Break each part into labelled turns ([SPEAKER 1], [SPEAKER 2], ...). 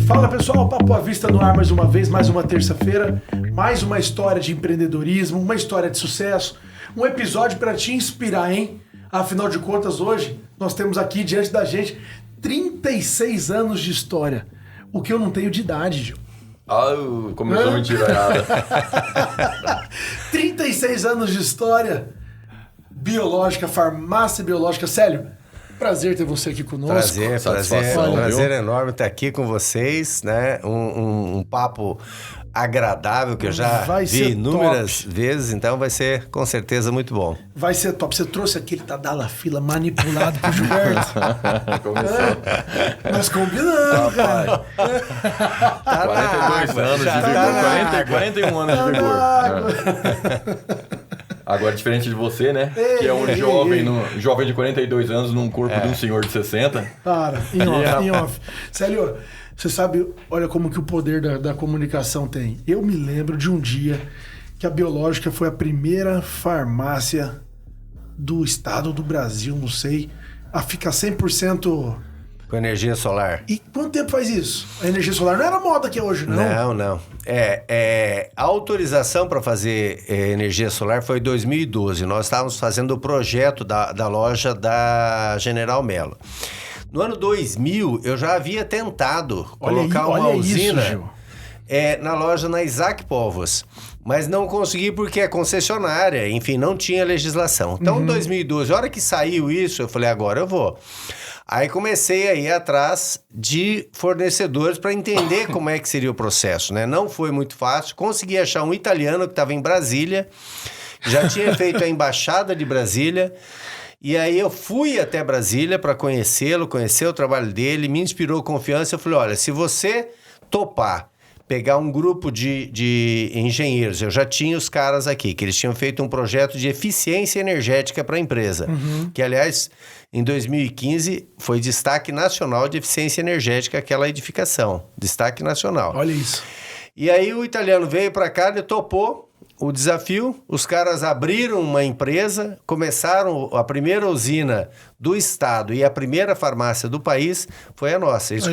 [SPEAKER 1] Fala pessoal, Papo à Vista no ar mais uma vez, mais uma terça-feira, mais uma história de empreendedorismo, uma história de sucesso, um episódio para te inspirar, hein? Afinal de contas, hoje nós temos aqui diante da gente 36 anos de história, o que eu não tenho de idade, Gil.
[SPEAKER 2] Começou a mentira errada.
[SPEAKER 1] 36 anos de história, biológica, farmácia biológica. Célio, prazer ter você aqui conosco.
[SPEAKER 3] Prazer enorme estar aqui com vocês, né? Um papo agradável que eu já vi inúmeras vezes, então vai ser com certeza muito bom.
[SPEAKER 1] Vai ser top. Você trouxe aquele Tadalafila manipulado pro Gilberto.
[SPEAKER 2] Começou.
[SPEAKER 1] Nós combinamos, cara.
[SPEAKER 2] 42 anos de vigor, 41 anos de vigor. Agora, diferente de você, né? Que é um jovem de 42 anos num corpo de um senhor de 60.
[SPEAKER 1] Para, em off. Célio, você sabe, olha como que o poder da comunicação tem. Eu me lembro de um dia que a Biológica foi a primeira farmácia do estado do Brasil, não sei, a ficar 100%...
[SPEAKER 3] Com energia solar.
[SPEAKER 1] E quanto tempo faz isso? A energia solar não era moda que é hoje, não?
[SPEAKER 3] Não. A autorização para fazer energia solar foi em 2012. Nós estávamos fazendo o projeto da loja da General Mello. No ano 2000, eu já havia tentado colocar uma usina na loja na Isaac Povos. Mas não consegui porque é concessionária, enfim, não tinha legislação. Então, em 2012, a hora que saiu isso, eu falei, agora eu vou. Aí comecei a ir atrás de fornecedores para entender como é que seria o processo, né? Não foi muito fácil. Consegui achar um italiano que estava em Brasília, já tinha feito a embaixada de Brasília. E aí eu fui até Brasília para conhecê-lo, conhecer o trabalho dele, me inspirou confiança. Eu falei, olha, se você topar pegar um grupo de engenheiros, eu já tinha os caras aqui, que eles tinham feito um projeto de eficiência energética para a empresa, que, aliás, em 2015 foi destaque nacional de eficiência energética aquela edificação, destaque nacional.
[SPEAKER 1] Olha isso.
[SPEAKER 3] E aí o italiano veio para cá, ele topou o desafio, os caras abriram uma empresa, começaram a primeira usina do estado e a primeira farmácia do país foi a nossa. Isso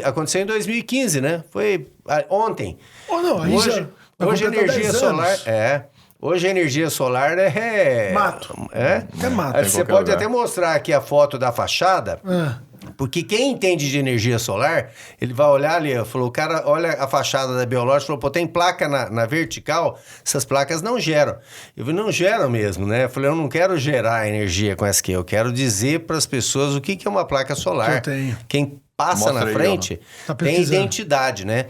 [SPEAKER 3] aconteceu em 2015, né? Foi ontem. Hoje a energia solar... Hoje a energia solar é...
[SPEAKER 1] Mato.
[SPEAKER 3] É mato. Você pode até mostrar aqui a foto da fachada... Porque quem entende de energia solar, ele vai olhar ali, falou, o cara olha a fachada da Biológica, falou, pô, tem placa na vertical, essas placas não geram. Eu falei, não geram mesmo, né? Eu falei, eu não quero gerar energia com essa aqui, eu quero dizer para as pessoas o que é uma placa solar.
[SPEAKER 1] Eu tenho.
[SPEAKER 3] Quem passa na frente tem identidade, né?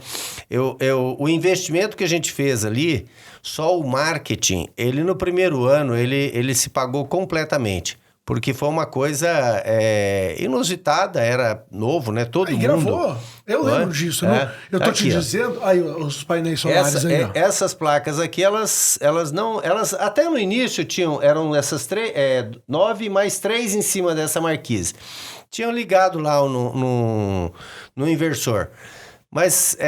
[SPEAKER 3] O investimento que a gente fez ali, só o marketing, ele no primeiro ano, ele se pagou completamente. Porque foi uma coisa inusitada, era novo, né? Todo mundo...
[SPEAKER 1] gravou. Eu lembro disso. Eu tô te dizendo... Aí, os painéis solares aí, ó.
[SPEAKER 3] Essas placas aqui, elas até no início eram essas 9 mais 3 em cima dessa marquise. Tinham ligado lá no inversor. Mas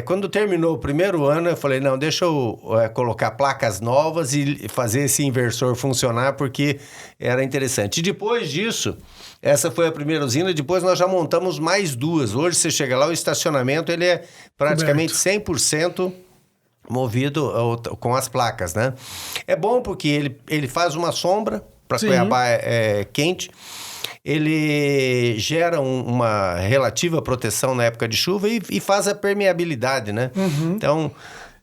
[SPEAKER 3] quando terminou o primeiro ano, eu falei, não, deixa eu colocar placas novas e fazer esse inversor funcionar, porque era interessante. E depois disso, essa foi a primeira usina, depois nós já montamos mais duas. Hoje você chega lá, o estacionamento ele é praticamente 100% movido com as placas, né? É bom porque ele faz uma sombra para Cuiabá quente. Ele gera uma relativa proteção na época de chuva e faz a permeabilidade, né? Então...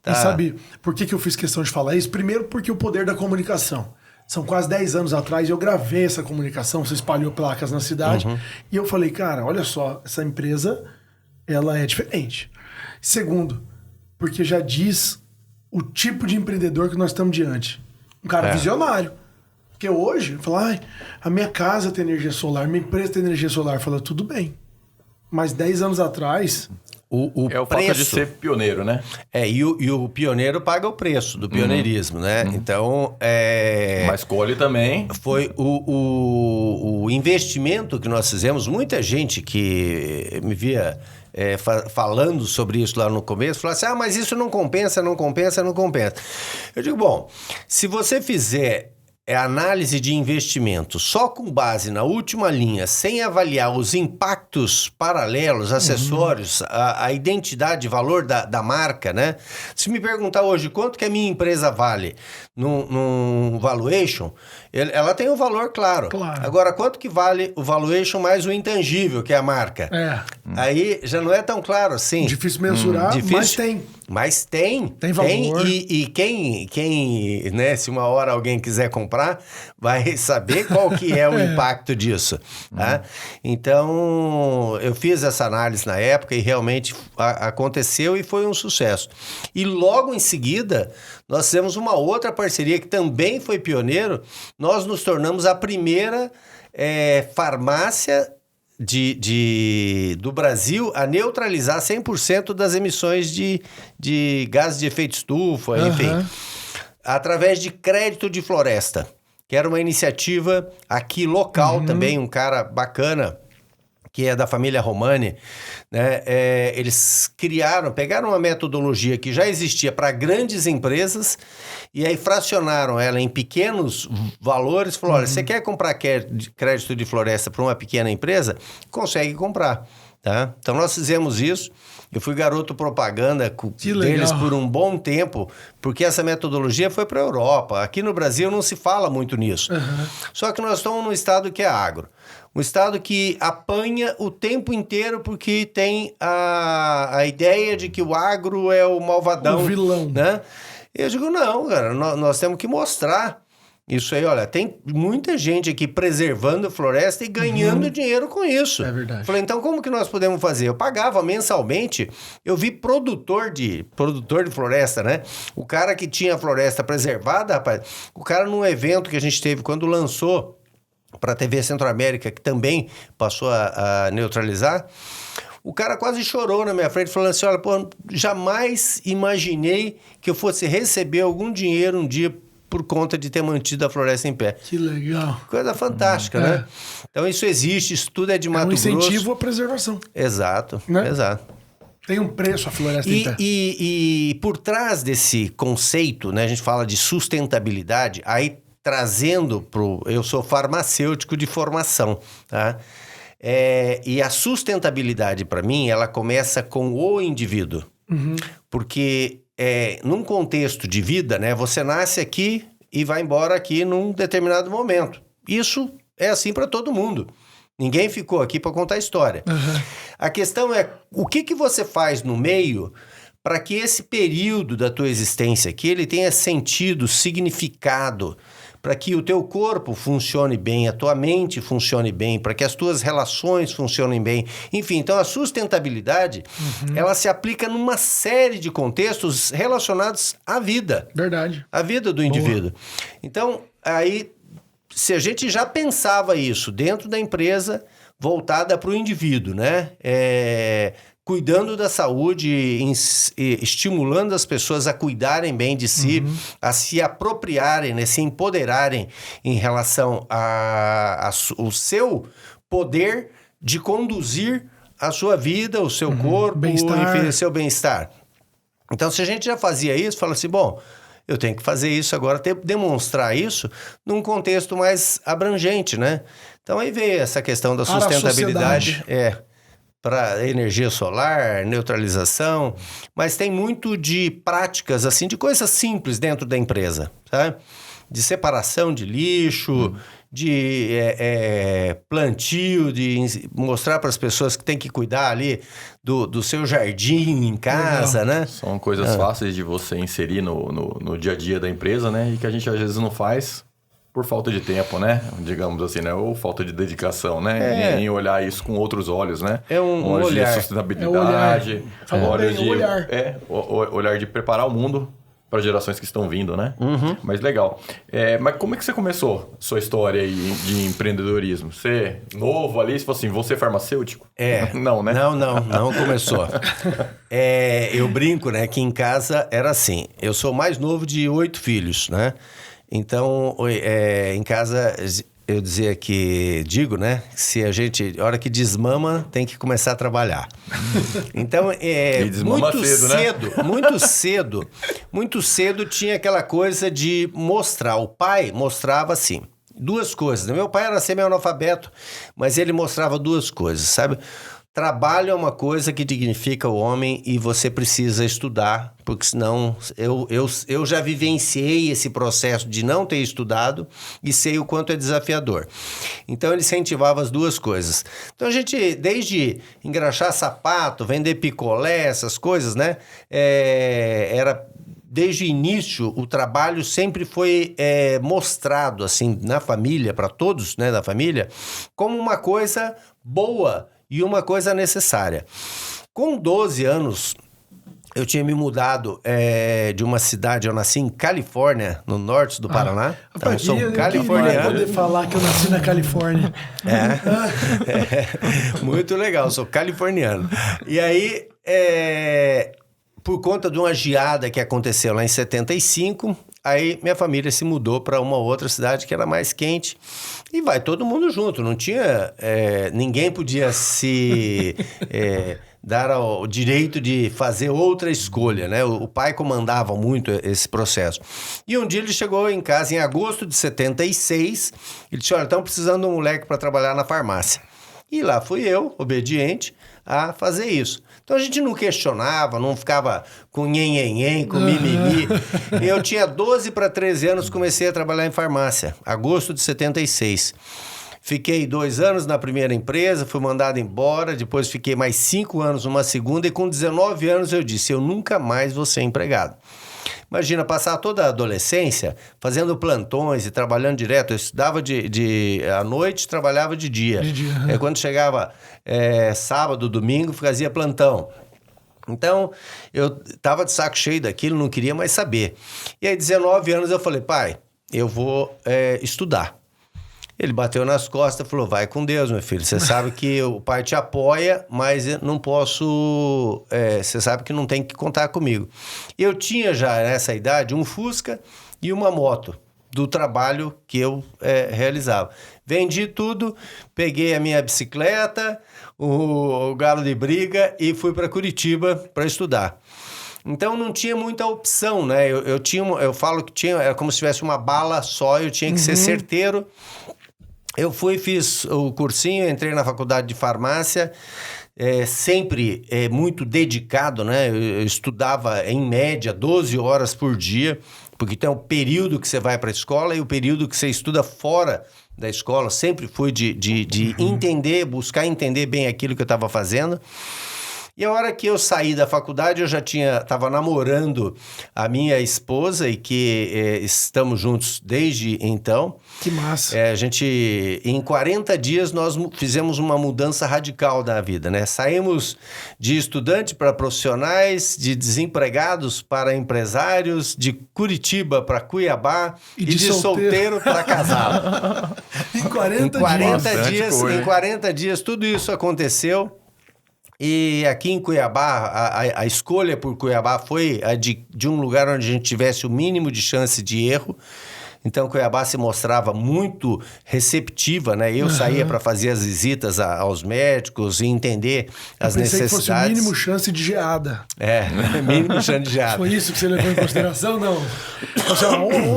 [SPEAKER 1] E sabe por que eu fiz questão de falar isso? Primeiro porque o poder da comunicação. São quase 10 anos atrás, eu gravei essa comunicação, você espalhou placas na cidade, e eu falei, cara, olha só, essa empresa, ela é diferente. Segundo, porque já diz o tipo de empreendedor que nós estamos diante. Um cara visionário. Porque hoje, falar, a minha casa tem energia solar, minha empresa tem energia solar. Fala, tudo bem. Mas 10 anos atrás...
[SPEAKER 2] o preço. Fato de ser pioneiro, né?
[SPEAKER 3] E o pioneiro paga o preço do pioneirismo, né? Então,
[SPEAKER 2] Mas colhe também.
[SPEAKER 3] Foi o investimento que nós fizemos. Muita gente que me via falando sobre isso lá no começo, falava assim, mas isso não compensa. Eu digo, bom, se você fizer análise de investimento só com base na última linha, sem avaliar os impactos paralelos, acessórios, a identidade, valor da marca, né? Se me perguntar hoje quanto que a minha empresa vale num valuation, ela tem um valor claro. Agora, quanto que vale o valuation mais o intangível, que é a marca? Aí já não é tão claro assim.
[SPEAKER 1] Difícil mensurar, mas tem.
[SPEAKER 3] Mas tem.
[SPEAKER 1] Tem valor.
[SPEAKER 3] E quem, né, se uma hora alguém quiser comprar, vai saber qual que é o impacto disso. Tá? Então, eu fiz essa análise na época e realmente aconteceu e foi um sucesso. E logo em seguida, nós fizemos uma outra parceria que também foi pioneiro. Nós nos tornamos a primeira farmácia do Brasil a neutralizar 100% das emissões de gases de efeito estufa, enfim, através de crédito de floresta, que era uma iniciativa aqui local também, um cara bacana, que é da família Romani, né? Eles pegaram uma metodologia que já existia para grandes empresas e aí fracionaram ela em pequenos valores. Falou, olha, você quer comprar crédito de floresta para uma pequena empresa? Consegue comprar. Tá? Então, nós fizemos isso. Eu fui garoto propaganda deles por um bom tempo, porque essa metodologia foi para a Europa. Aqui no Brasil não se fala muito nisso. Só que nós estamos num estado que é agro. Um estado que apanha o tempo inteiro porque tem a ideia de que o agro é o malvadão.
[SPEAKER 1] O vilão.
[SPEAKER 3] Né? Eu digo, não, cara, nós temos que mostrar isso aí. Olha, tem muita gente aqui preservando a floresta e ganhando dinheiro com isso.
[SPEAKER 1] É verdade.
[SPEAKER 3] Falei, então como que nós podemos fazer? Eu pagava mensalmente, eu vi produtor de floresta, né? O cara que tinha a floresta preservada, rapaz, o cara num evento que a gente teve quando lançou para a TV Centro-América, que também passou a neutralizar, o cara quase chorou na minha frente, falando assim, olha, pô, jamais imaginei que eu fosse receber algum dinheiro um dia por conta de ter mantido a floresta em pé.
[SPEAKER 1] Que legal.
[SPEAKER 3] Coisa fantástica, né? Então isso existe, isso tudo é de Mato Grosso.
[SPEAKER 1] É um incentivo à preservação.
[SPEAKER 3] Exato,
[SPEAKER 1] né?
[SPEAKER 3] Exato.
[SPEAKER 1] Tem um preço a floresta em pé.
[SPEAKER 3] E por trás desse conceito, né, a gente fala de sustentabilidade, aí trazendo eu sou farmacêutico de formação, tá? E a sustentabilidade, para mim, ela começa com o indivíduo. Porque num contexto de vida, né, você nasce aqui e vai embora aqui num determinado momento. Isso é assim para todo mundo. Ninguém ficou aqui para contar a história. A questão é o que você faz no meio para que esse período da tua existência aqui ele tenha sentido, significado, para que o teu corpo funcione bem, a tua mente funcione bem, para que as tuas relações funcionem bem. Enfim, então a sustentabilidade, ela se aplica numa série de contextos relacionados à vida.
[SPEAKER 1] Verdade.
[SPEAKER 3] A vida do indivíduo. Então, aí, se a gente já pensava isso dentro da empresa, voltada para o indivíduo, né? Cuidando da saúde, estimulando as pessoas a cuidarem bem de si, a se apropriarem, né, se empoderarem em relação ao seu poder de conduzir a sua vida, o seu corpo, enfim, o seu bem-estar. Então, se a gente já fazia isso, fala assim, bom, eu tenho que fazer isso agora, demonstrar isso num contexto mais abrangente, né? Então, aí veio essa questão da sustentabilidade. Para energia solar, neutralização, mas tem muito de práticas, assim, de coisas simples dentro da empresa, tá? De separação de lixo, de plantio, de mostrar para as pessoas que tem que cuidar ali do seu jardim em casa, né?
[SPEAKER 2] São coisas fáceis de você inserir no dia a dia da empresa, né? E que a gente às vezes não faz por falta de tempo, né? Digamos assim, né? Ou falta de dedicação, né? Em olhar isso com outros olhos, né?
[SPEAKER 3] É um olhar
[SPEAKER 2] de sustentabilidade.
[SPEAKER 1] Olhar.
[SPEAKER 2] Olhar de preparar o mundo para gerações que estão vindo, né? Mas legal. Mas como é que você começou sua história aí de empreendedorismo? Você novo ali, você falou assim, você é farmacêutico? Não, né?
[SPEAKER 3] Não começou. Eu brinco, né? Que em casa era assim. Eu sou o mais novo de 8 filhos, né? Então, em casa, eu digo, né? Se a gente, a hora que desmama, tem que começar a trabalhar. Então,
[SPEAKER 2] muito cedo, né?
[SPEAKER 3] Muito cedo, muito cedo tinha aquela coisa de mostrar. O pai mostrava assim, duas coisas. Meu pai era semi-analfabeto, mas ele mostrava duas coisas, sabe? Trabalho é uma coisa que dignifica o homem e você precisa estudar, porque senão eu já vivenciei esse processo de não ter estudado e sei o quanto é desafiador. Então ele incentivava as duas coisas. Então a gente, desde engraxar sapato, vender picolé, essas coisas, né? Era... Desde o início, o trabalho sempre foi mostrado, assim, na família, para todos, né, da família, como uma coisa boa e uma coisa necessária. Com 12 anos, eu tinha me mudado de uma cidade, eu nasci em Califórnia, no norte do Paraná. Então, eu sou um californiano.
[SPEAKER 1] Eu poder falar que eu nasci na Califórnia.
[SPEAKER 3] Muito legal, eu sou californiano. E aí... por conta de uma geada que aconteceu lá em 75, aí minha família se mudou para uma outra cidade que era mais quente e vai todo mundo junto, não tinha... ninguém podia se dar o direito de fazer outra escolha, né? O pai comandava muito esse processo. E um dia ele chegou em casa em agosto de 76, ele disse, olha, estão precisando de um moleque para trabalhar na farmácia. E lá fui eu, obediente, a fazer isso. Então a gente não questionava, não ficava com nhenhenhen, com mimimi. Eu tinha 12 para 13 anos, comecei a trabalhar em farmácia, agosto de 76. Fiquei 2 anos na primeira empresa, fui mandado embora, depois fiquei mais 5 anos numa segunda e com 19 anos eu disse, eu nunca mais vou ser empregado. Imagina, passar toda a adolescência fazendo plantões e trabalhando direto. Eu estudava à noite, trabalhava de dia. Quando chegava sábado, domingo, fazia plantão. Então, eu estava de saco cheio daquilo, não queria mais saber. E aí, 19 anos, eu falei, pai, eu vou estudar. Ele bateu nas costas e falou, vai com Deus, meu filho. Você sabe que o pai te apoia, mas eu não posso... você sabe que não tem que contar comigo. Eu tinha já, nessa idade, um Fusca e uma moto do trabalho que eu realizava. Vendi tudo, peguei a minha bicicleta, o galo de briga e fui para Curitiba para estudar. Então não tinha muita opção, né? Eu falo que era como se tivesse uma bala só, eu tinha que ser certeiro. Eu fiz o cursinho, entrei na faculdade de farmácia, sempre muito dedicado, né? Eu estudava em média 12 horas por dia, porque tem o período que você vai para a escola e o período que você estuda fora da escola. Sempre fui de entender, buscar entender bem aquilo que eu estava fazendo. E a hora que eu saí da faculdade, eu já estava namorando a minha esposa e que estamos juntos desde então.
[SPEAKER 1] Que massa.
[SPEAKER 3] Em 40 dias, nós fizemos uma mudança radical na vida, né? Saímos de estudante para profissionais, de desempregados para empresários, de Curitiba para Cuiabá e de solteiro para casado.
[SPEAKER 1] Em
[SPEAKER 3] 40 dias, tudo isso aconteceu. E aqui em Cuiabá, a escolha por Cuiabá foi a de um lugar onde a gente tivesse o mínimo de chance de erro. Então, Cuiabá se mostrava muito receptiva, né? Eu saía para fazer as visitas aos médicos e entender as necessidades.
[SPEAKER 1] Que fosse o mínimo chance de geada.
[SPEAKER 3] Mínimo chance de geada.
[SPEAKER 1] Foi isso que você levou em consideração? Não.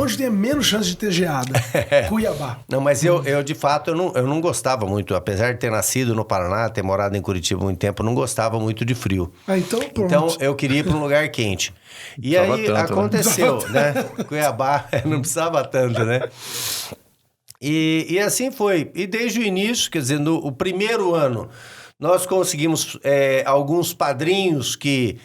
[SPEAKER 1] Onde tem menos chance de ter geada? Cuiabá.
[SPEAKER 3] Não, mas eu de fato, eu não gostava muito. Apesar de ter nascido no Paraná, ter morado em Curitiba há muito tempo, eu não gostava muito de frio.
[SPEAKER 1] Então, pronto.
[SPEAKER 3] Então, eu queria ir para um lugar quente. E aí, aconteceu, né? Cuiabá, não precisava tanto, né? E assim foi. E desde o início, quer dizer, no primeiro ano, nós conseguimos alguns padrinhos que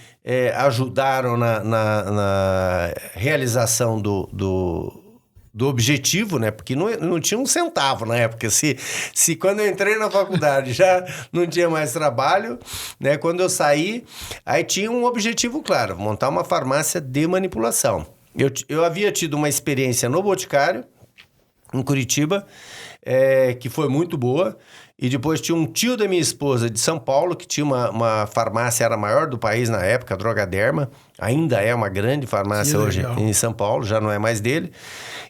[SPEAKER 3] ajudaram na realização do objetivo, né? Porque não tinha um centavo na época. Se quando eu entrei na faculdade já não tinha mais trabalho, né? Quando eu saí, aí tinha um objetivo claro, montar uma farmácia de manipulação. Eu havia tido uma experiência no Boticário, em Curitiba, que foi muito boa. E depois tinha um tio da minha esposa de São Paulo, que tinha uma farmácia, era a maior do país na época, a Drogaderma. Ainda é uma grande farmácia hoje em São Paulo, já não é mais dele.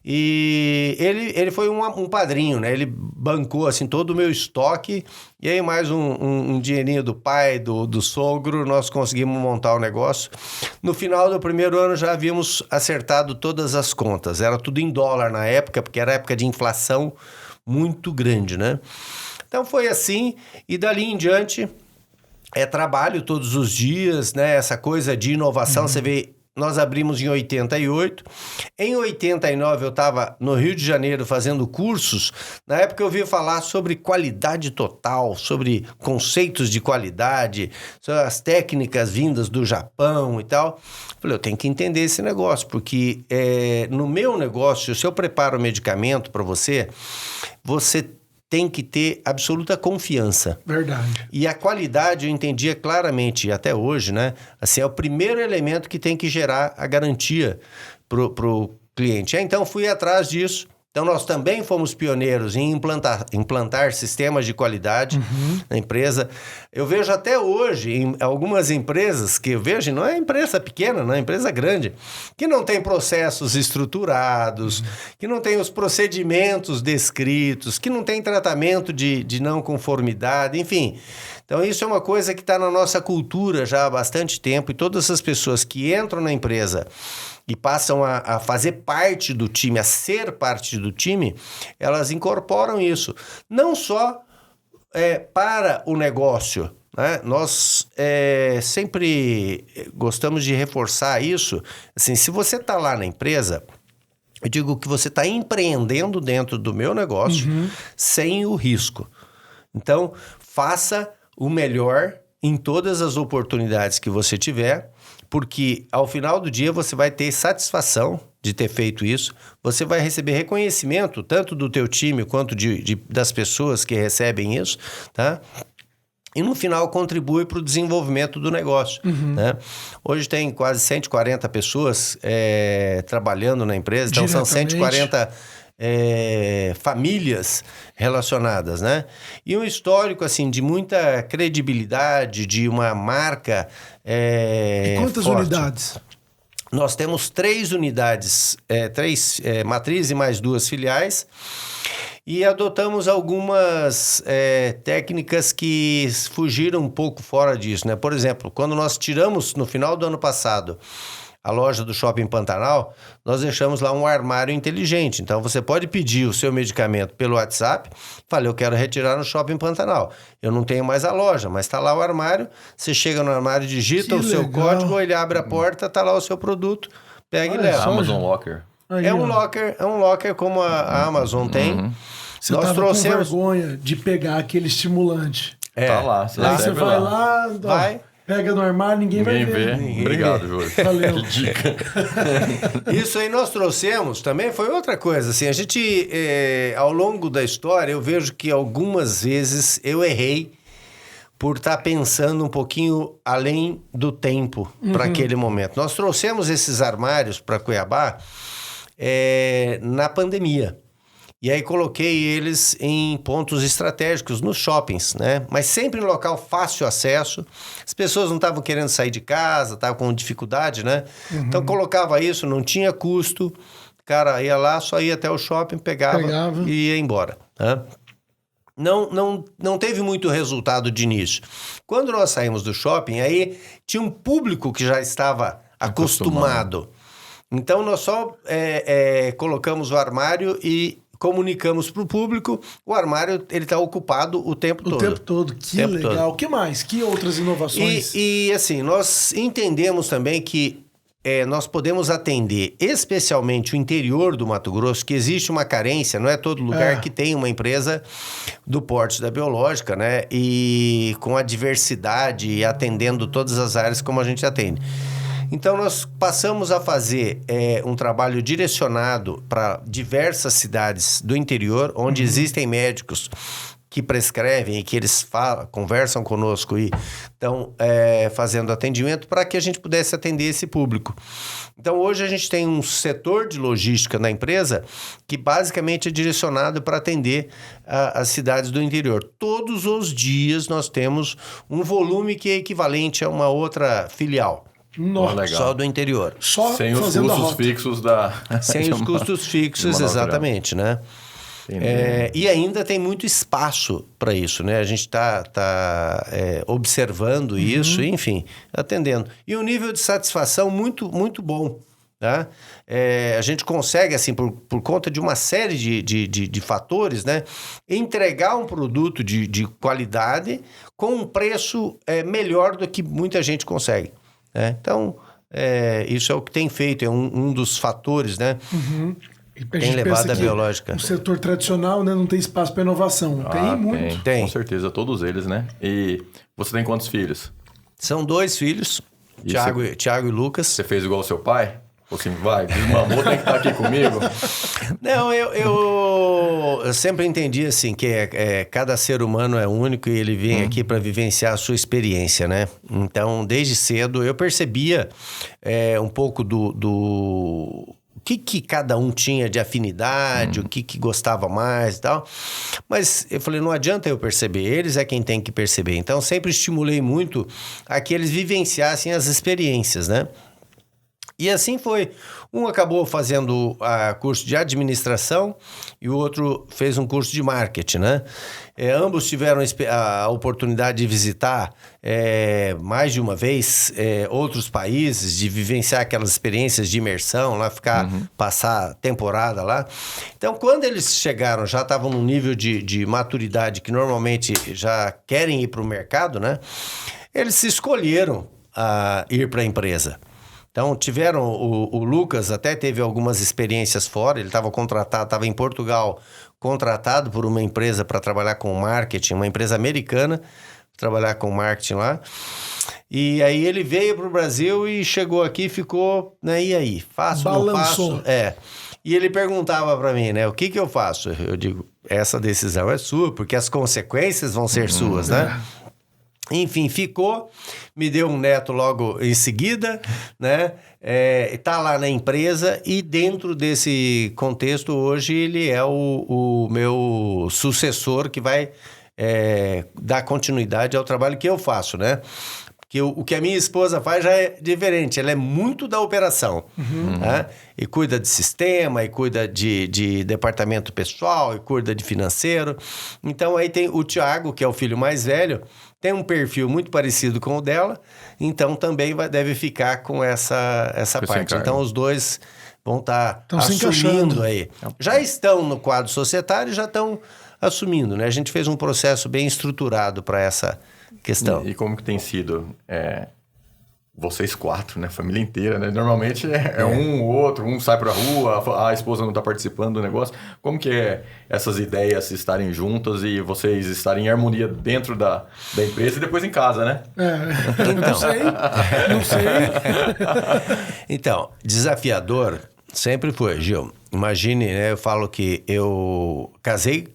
[SPEAKER 3] E ele foi um padrinho, né? Ele bancou, assim, todo o meu estoque. E aí mais um dinheirinho do pai, do sogro, nós conseguimos montar o negócio. No final do primeiro ano já havíamos acertado todas as contas. Era tudo em dólar na época, porque era época de inflação muito grande, né? Então foi assim, e dali em diante é trabalho todos os dias, né? Essa coisa de inovação, você vê, nós abrimos em 88, em 89 eu estava no Rio de Janeiro fazendo cursos, na época eu ouvi falar sobre qualidade total, sobre conceitos de qualidade, sobre as técnicas vindas do Japão e tal. Falei, eu tenho que entender esse negócio, porque no meu negócio, se eu preparo o medicamento para você tem que ter absoluta confiança.
[SPEAKER 1] Verdade.
[SPEAKER 3] E a qualidade eu entendia claramente, até hoje, né? Assim, é o primeiro elemento que tem que gerar a garantia pro cliente. Então, fui atrás disso. Então, nós também fomos pioneiros em implantar sistemas de qualidade na empresa. Eu vejo até hoje, em algumas empresas, que eu vejo, não é empresa pequena, não é empresa grande, que não tem processos estruturados, que não tem os procedimentos descritos, que não tem tratamento de não conformidade, enfim. Então, isso é uma coisa que está na nossa cultura já há bastante tempo, e todas as pessoas que entram na empresa e passam a fazer parte do time, a ser parte do time, elas incorporam isso. Não só para o negócio, né? Nós sempre gostamos de reforçar isso. Assim, se você está lá na empresa, eu digo que você está empreendendo dentro do meu negócio sem o risco. Então, faça o melhor em todas as oportunidades que você tiver, porque ao final do dia você vai ter satisfação de ter feito isso, você vai receber reconhecimento tanto do teu time quanto das pessoas que recebem isso, tá? E no final contribui para o desenvolvimento do negócio, né? Hoje tem quase 140 pessoas trabalhando na empresa, então são 140 famílias relacionadas, né? E um histórico, assim, de muita credibilidade, de uma marca
[SPEAKER 1] E quantas
[SPEAKER 3] forte.
[SPEAKER 1] unidades?
[SPEAKER 3] Nós temos 3 unidades, 3 matrizes e mais 2 filiais, e adotamos algumas técnicas que fugiram um pouco fora disso, né? Por exemplo, quando nós tiramos, no final do ano passado, a loja do Shopping Pantanal, nós deixamos lá um armário inteligente. Então, você pode pedir o seu medicamento pelo WhatsApp. Falei, eu quero retirar no Shopping Pantanal. Eu não tenho mais a loja, mas está lá o armário. Você chega no armário, digita o seu código, ele abre a porta, está lá o seu produto, pega e leva.
[SPEAKER 2] Amazon Locker.
[SPEAKER 1] Aí,
[SPEAKER 3] É um locker como a Amazon tem.
[SPEAKER 1] Você
[SPEAKER 3] Nós
[SPEAKER 1] tava
[SPEAKER 3] trouxemos...
[SPEAKER 1] com vergonha de pegar aquele estimulante.
[SPEAKER 2] Tá lá. Você
[SPEAKER 1] Aí você
[SPEAKER 2] recebe
[SPEAKER 1] vai lá,
[SPEAKER 3] Vai.
[SPEAKER 1] pega no armário, ninguém vai ver.
[SPEAKER 2] Obrigado, Júlio.
[SPEAKER 1] Valeu.
[SPEAKER 2] Que dica.
[SPEAKER 3] Isso aí nós trouxemos também, foi outra coisa, assim, a gente, ao longo da história, eu vejo que algumas vezes eu errei por estar pensando um pouquinho além do tempo para aquele momento. Nós trouxemos esses armários para Cuiabá na pandemia. E aí coloquei eles em pontos estratégicos, nos shoppings, né? Mas sempre em local fácil acesso. As pessoas não estavam querendo sair de casa, estavam com dificuldade, né? Então colocava isso, não tinha custo. O cara ia lá, só ia até o shopping, pegava. E ia embora, né? Não teve muito resultado de início. Quando nós saímos do shopping, aí tinha um público que já estava acostumado. Então nós só colocamos o armário e comunicamos para o público, o armário ele está ocupado o tempo todo.
[SPEAKER 1] O tempo todo, que legal. O que mais? Que outras inovações?
[SPEAKER 3] E assim, nós entendemos também que nós podemos atender especialmente o interior do Mato Grosso, que existe uma carência, não é todo lugar que tem uma empresa do porte da Biológica, né? E com a diversidade e atendendo todas as áreas como a gente atende. Então, nós passamos a fazer um trabalho direcionado para diversas cidades do interior, onde existem médicos que prescrevem e que eles conversam conosco e estão fazendo atendimento para que a gente pudesse atender esse público. Então, hoje a gente tem um setor de logística na empresa que basicamente é direcionado para atender as cidades do interior. Todos os dias nós temos um volume que é equivalente a uma outra filial.
[SPEAKER 1] Nossa,
[SPEAKER 3] só do interior.
[SPEAKER 1] Só
[SPEAKER 2] sem os custos fixos
[SPEAKER 3] Sem os custos fixos, exatamente, né? E ainda tem muito espaço para isso, né? A gente está observando isso, enfim, atendendo. E um nível de satisfação muito, muito bom, tá? A gente consegue, assim, por conta de uma série de fatores, né? Entregar um produto de qualidade com um preço melhor do que muita gente consegue. Então, isso é o que tem feito, é um dos fatores, né? Tem levado a biológica.
[SPEAKER 1] O setor tradicional, né, não tem espaço para inovação. Tem muito.
[SPEAKER 3] Tem.
[SPEAKER 2] Com certeza, todos eles, né? E você tem quantos filhos?
[SPEAKER 3] São 2 filhos, Thiago e Lucas.
[SPEAKER 2] Você fez igual ao seu pai? Assim, vai, desmamou, tem que estar aqui comigo.
[SPEAKER 3] Não, eu sempre entendi assim que cada ser humano é único e ele vem aqui para vivenciar a sua experiência, né? Então, desde cedo eu percebia um pouco do que cada um tinha de afinidade, o que gostava mais e tal. Mas eu falei, não adianta eu perceber, eles é quem tem que perceber. Então, sempre estimulei muito a que eles vivenciassem as experiências, né? E assim foi. Um acabou fazendo curso de administração e o outro fez um curso de marketing, né? Ambos tiveram a oportunidade de visitar mais de uma vez outros países, de vivenciar aquelas experiências de imersão, lá passar temporada lá. Então, quando eles chegaram, já estavam num nível de maturidade que normalmente já querem ir para o mercado, né? Eles se escolheram a ir para a empresa. Então, tiveram... O Lucas até teve algumas experiências fora. Ele estava contratado, estava em Portugal, contratado por uma empresa para trabalhar com marketing, uma empresa americana, trabalhar com marketing lá. E aí ele veio para o Brasil e chegou aqui e ficou, né? E aí? Faço, não faço? E ele perguntava para mim, né? O que eu faço? Eu digo, essa decisão é sua, porque as consequências vão ser suas, né? Enfim, ficou, me deu um neto logo em seguida, né? Tá lá na empresa e dentro desse contexto, hoje ele é o meu sucessor que vai dar continuidade ao trabalho que eu faço, né? Porque o que a minha esposa faz já é diferente, ela é muito da operação, né? E cuida de sistema, e cuida de departamento pessoal, e cuida de financeiro. Então aí tem o Thiago, que é o filho mais velho, tem um perfil muito parecido com o dela, então também deve ficar com essa parte. Então os dois vão estar assumindo aí. Já estão no quadro societário, já estão assumindo, né? A gente fez um processo bem estruturado para essa questão.
[SPEAKER 2] E como que tem sido vocês 4, né? Família inteira, né? Normalmente um ou outro, um sai pra rua, a esposa não tá participando do negócio. Como que é essas ideias estarem juntas e vocês estarem em harmonia dentro da empresa e depois em casa, né?
[SPEAKER 1] Não sei.
[SPEAKER 3] Então, desafiador sempre foi, Gil. Imagine, né? Eu falo que eu casei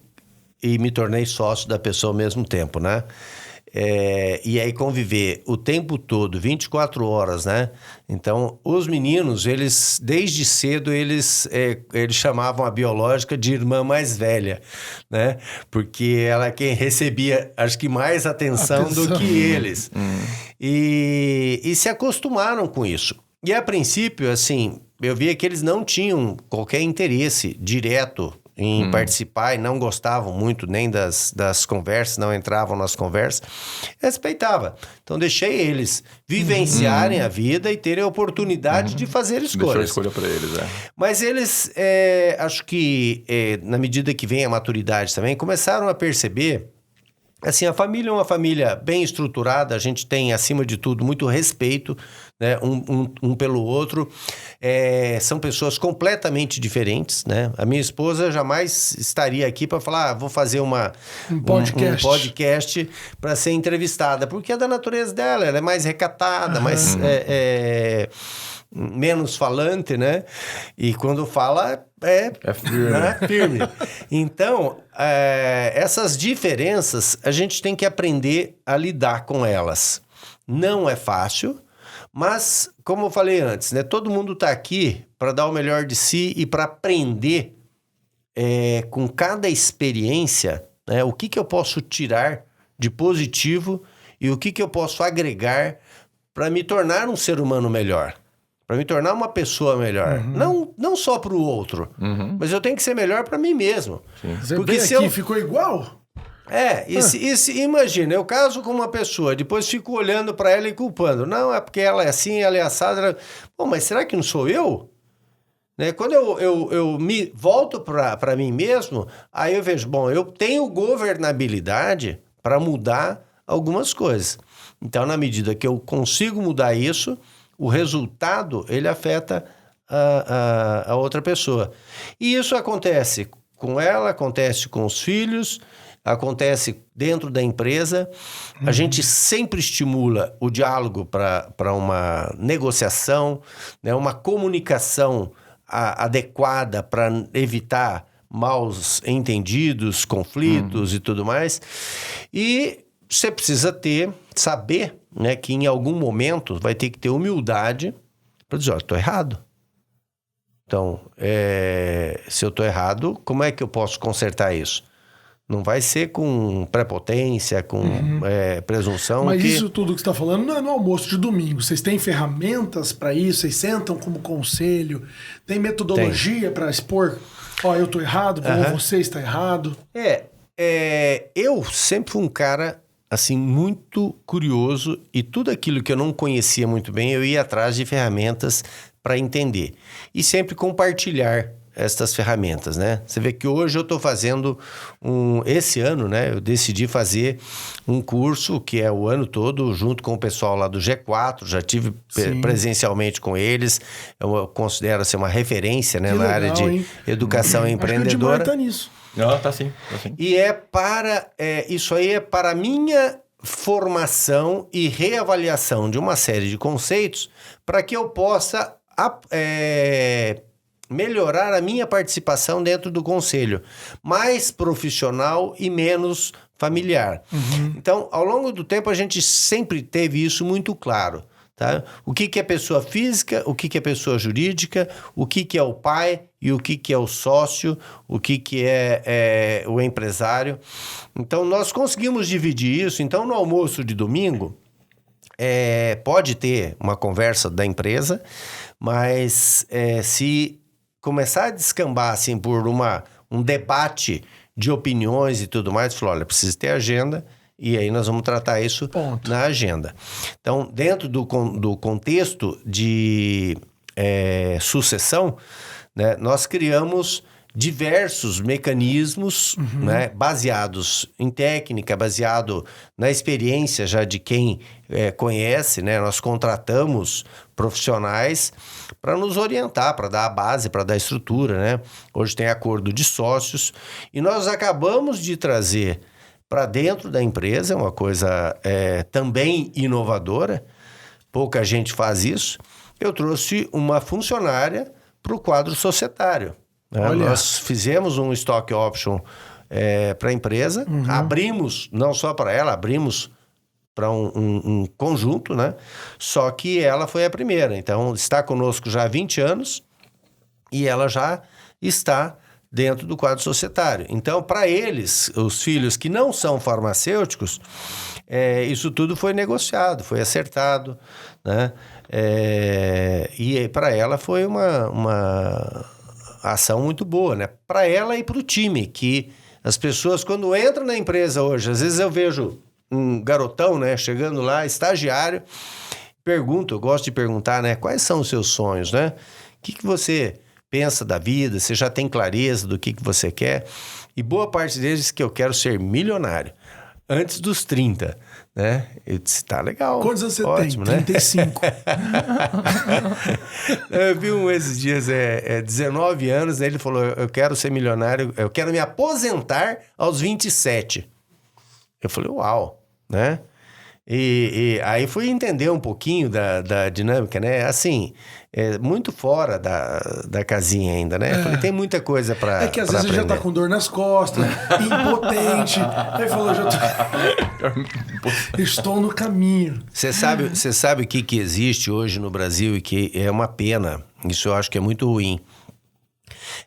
[SPEAKER 3] e me tornei sócio da pessoa ao mesmo tempo, né? E aí conviver o tempo todo, 24 horas, né? Então, os meninos, eles, desde cedo, eles chamavam a biológica de irmã mais velha, né? Porque ela é quem recebia, acho que mais atenção. Do que eles. E se acostumaram com isso. E a princípio, assim, eu via que eles não tinham qualquer interesse direto em participar e não gostavam muito nem das conversas, não entravam nas conversas. Respeitava. Então, deixei eles vivenciarem a vida e terem a oportunidade de fazer escolhas.
[SPEAKER 2] Deixou a escolha para eles,
[SPEAKER 3] Mas eles, acho que, na medida que vem a maturidade também, começaram a perceber. Assim, a família é uma família bem estruturada, a gente tem, acima de tudo, muito respeito, né? um pelo outro. São pessoas completamente diferentes, né? A minha esposa jamais estaria aqui para falar, vou fazer um podcast para ser entrevistada, porque é da natureza dela, ela é mais recatada, mais... menos falante, né? E quando fala, é
[SPEAKER 2] firme.
[SPEAKER 3] Né? Firme. Então, essas diferenças, a gente tem que aprender a lidar com elas. Não é fácil, mas, como eu falei antes, né? Todo mundo está aqui para dar o melhor de si e para aprender com cada experiência, né? O que eu posso tirar de positivo e o que eu posso agregar para me tornar um ser humano melhor, para me tornar uma pessoa melhor. Não só para o outro, mas eu tenho que ser melhor para mim mesmo.
[SPEAKER 1] Você
[SPEAKER 3] Porque
[SPEAKER 1] vem aqui ficou igual?
[SPEAKER 3] Imagina, eu caso com uma pessoa, depois fico olhando para ela e culpando. Não, é porque ela é assim, ela é assada. Bom, mas será que não sou eu? Né? Quando eu me volto para mim mesmo, aí eu vejo, bom, eu tenho governabilidade para mudar algumas coisas. Então, na medida que eu consigo mudar isso, o resultado, ele afeta a outra pessoa. E isso acontece com ela, acontece com os filhos, acontece dentro da empresa. A gente sempre estimula o diálogo para uma negociação, né? Uma comunicação adequada para evitar maus entendidos, conflitos e tudo mais. E você precisa saber, né, que em algum momento vai ter que ter humildade para dizer, estou errado. Então, se eu estou errado, como é que eu posso consertar isso? Não vai ser com prepotência, com presunção.
[SPEAKER 1] Mas isso tudo que você está falando não é no almoço de domingo. Vocês têm ferramentas para isso? Vocês sentam como conselho? Tem metodologia para expor? Ó, eu estou errado, ou você está errado?
[SPEAKER 3] Eu sempre fui um cara assim, muito curioso, e tudo aquilo que eu não conhecia muito bem, eu ia atrás de ferramentas para entender. E sempre compartilhar estas ferramentas, né? Você vê que hoje eu estou fazendo esse ano, né? Eu decidi fazer um curso que é o ano todo, junto com o pessoal lá do G4, já tive presencialmente com eles, eu considero ser uma referência, né? Na área de educação empreendedora.
[SPEAKER 1] Acho que o Edmar tá nisso.
[SPEAKER 2] Não, tá sim.
[SPEAKER 3] E isso aí é para a minha formação e reavaliação de uma série de conceitos para que eu possa melhorar a minha participação dentro do conselho, mais profissional e menos familiar. Então, ao longo do tempo, a gente sempre teve isso muito claro. Tá? O que é pessoa física, o que é pessoa jurídica, o que é o pai e o que é o sócio, o que é o empresário. Então, nós conseguimos dividir isso. Então, no almoço de domingo, pode ter uma conversa da empresa, mas se começar a descambar assim, por um debate de opiniões e tudo mais, falou, olha, precisa ter agenda. E aí nós vamos tratar isso na agenda. Então, dentro do contexto de sucessão, né, nós criamos diversos mecanismos, né, baseados em técnica, baseado na experiência já de quem conhece, né? Nós contratamos profissionais para nos orientar, para dar a base, para dar a estrutura, né? Hoje tem acordo de sócios e nós acabamos de trazer para dentro da empresa, é uma coisa também inovadora, pouca gente faz isso. Eu trouxe uma funcionária para o quadro societário. Né? Nós fizemos um stock option para a empresa, abrimos, não só para ela, abrimos para um conjunto, né? Só que ela foi a primeira. Então, está conosco já há 20 anos e ela já está dentro do quadro societário. Então, para eles, os filhos que não são farmacêuticos, isso tudo foi negociado, foi acertado, né? E para ela foi uma ação muito boa, né? Para ela e para o time, que as pessoas, quando entram na empresa hoje, às vezes eu vejo um garotão, né, chegando lá, estagiário, eu gosto de perguntar, né, quais são os seus sonhos, né? O que você pensa da vida, você já tem clareza do que você quer? E boa parte deles diz que eu quero ser milionário antes dos 30, né? Eu disse, tá legal.
[SPEAKER 1] Quantos anos você
[SPEAKER 3] ótimo,
[SPEAKER 1] tem?
[SPEAKER 3] Né?
[SPEAKER 1] 35.
[SPEAKER 3] Eu vi esses dias, 19 anos, né? Ele falou, eu quero ser milionário, eu quero me aposentar aos 27. Eu falei, uau, né? E aí fui entender um pouquinho da dinâmica, né? Assim, muito fora da casinha ainda, né? Falei, tem muita coisa pra
[SPEAKER 1] É que às vezes ele já tá com dor nas costas, impotente. Aí falou, estou no caminho.
[SPEAKER 3] Você sabe o que existe hoje no Brasil e que é uma pena. Isso eu acho que é muito ruim.